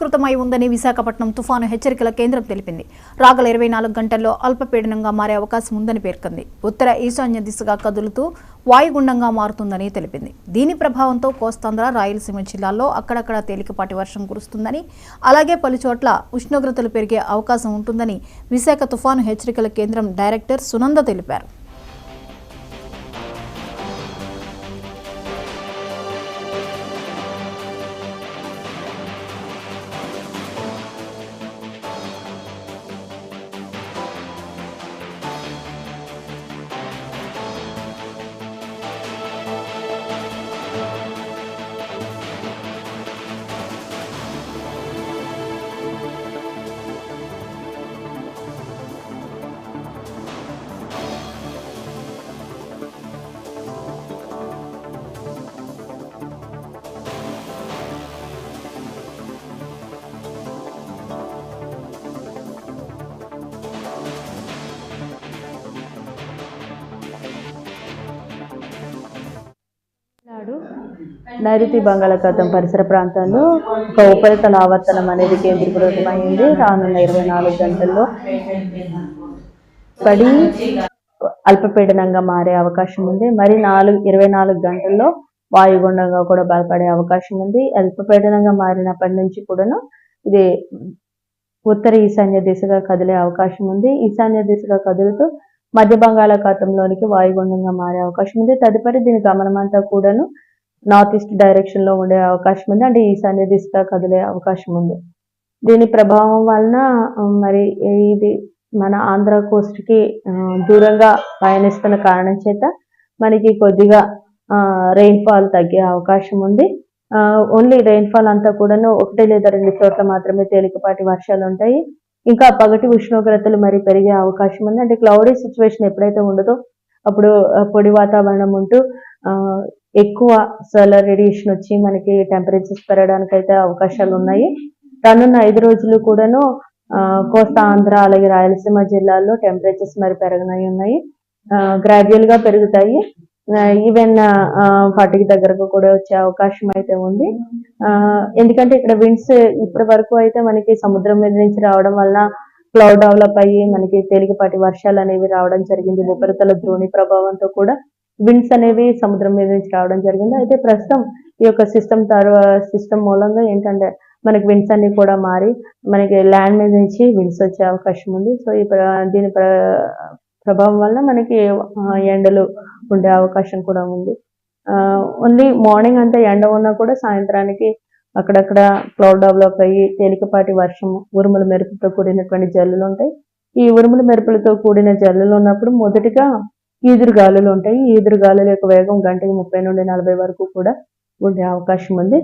కృతమై ఉందని విశాఖపట్నం తుఫాను హెచ్చరికల కేంద్రం తెలిపింది. రాగల 24 గంటల్లో అల్పపీడనంగా మారే అవకాశం ఉందని పేర్కొంది. ఉత్తర ఈశాన్య దిశగా కదులుతూ వాయుగుండంగా మారుతుందని తెలిపింది. దీని ప్రభావంతో కోస్తాంధ్ర, రాయలసీమ జిల్లాల్లో అక్కడక్కడ తేలికపాటి వర్షం కురుస్తుందని, అలాగే పలుచోట్ల ఉష్ణోగ్రతలు పెరిగే అవకాశం ఉంటుందని విశాఖ తుఫాను హెచ్చరికల కేంద్రం డైరెక్టర్ సునంద తెలిపారు. నైరుతి బంగాళాఖాతం పరిసర ప్రాంతాల్లో ఒక ఉపరితల ఆవర్తనం అనేది కేంద్రీకృతమైంది. రానున్న 24 గంటల్లో పడి అల్పపీడనంగా మారే అవకాశం ఉంది. మరి 24 గంటల్లో వాయుగుండంగా కూడా బలపడే అవకాశం ఉంది. అల్పపీడనంగా మారినప్పటి నుంచి కూడాను ఇది ఉత్తర ఈశాన్య దిశగా కదిలే అవకాశం ఉంది. ఈశాన్య దిశగా కదులుతూ మధ్య బంగాళాఖాతంలోనికి వాయుగుండంగా మారే అవకాశం ఉంది. తదుపరి దీని గమనమంతా కూడాను నార్త్ ఈస్ట్ డైరెక్షన్ లో ఉండే అవకాశం ఉంది. అంటే ఈశాన్య దిశగా కదిలే అవకాశం ఉంది. దీని ప్రభావం వలన మరి ఇది మన ఆంధ్ర కోస్ట్ కి దూరంగా పయనిస్తున్న కారణం చేత మనకి కొద్దిగా రెయిన్ఫాల్ తగ్గే అవకాశం ఉంది. ఓన్లీ రెయిన్ఫాల్ అంతా కూడాను 1 లేదా 2 చోట్ల మాత్రమే తేలికపాటి వర్షాలు ఉంటాయి. ఇంకా పగటి ఉష్ణోగ్రతలు మరి పెరిగే అవకాశం ఉంది. అంటే క్లౌడీ సిచ్యువేషన్ ఎప్పుడైతే ఉండదో అప్పుడు పొడి వాతావరణం ఉంటూ ఎక్కువ సోలార్ రేడియేషన్ వచ్చి మనకి టెంపరేచర్స్ పెరగడానికి అయితే అవకాశాలు ఉన్నాయి. రానున్న 5 రోజులు కూడాను కోస్తా ఆంధ్ర అలాగే రాయలసీమ జిల్లాల్లో టెంపరేచర్స్ మరి పెరగనై ఉన్నాయి. గ్రాడ్యువల్ గా పెరుగుతాయి. ఈవెన్ 40కి దగ్గరకు కూడా వచ్చే అవకాశం అయితే ఉంది. ఎందుకంటే ఇక్కడ విండ్స్ ఇప్పటి వరకు అయితే మనకి సముద్రం మీద నుంచి రావడం వల్ల క్లౌడ్ డెవలప్ అయ్యి మనకి తేలికపాటి వర్షాలు అనేవి రావడం జరిగింది. ఉపరితల ద్రోణి ప్రభావంతో కూడా విండ్స్ అనేవి సముద్రం మీద నుంచి రావడం జరిగింది. అయితే ప్రస్తుతం ఈ యొక్క సిస్టమ్ మూలంగా ఏంటంటే మనకి విండ్స్ అన్ని కూడా మారి మనకి ల్యాండ్ మీద నుంచి విండ్స్ వచ్చే అవకాశం ఉంది. సో దీని ప్రభావం వల్ల మనకి ఎండలు ఉండే అవకాశం కూడా ఉంది. ఓన్లీ మార్నింగ్ అంతా ఎండ ఉన్నా కూడా సాయంత్రానికి అక్కడక్కడ క్లౌడ్ డెవలప్ అయ్యి తేలికపాటి వర్షం, ఉరుముల మెరుపులతో కూడినటువంటి జల్లులు ఉంటాయి. ఈ ఉరుముల మెరుపులతో కూడిన జల్లులు ఉన్నప్పుడు మొదటిగా ఈదురుగాలులు ఉంటాయి. ఈ ఈదురుగాలుల యొక్క వేగం గంటకి 30 నుండి 40 వరకు కూడా ఉండే అవకాశం ఉంది.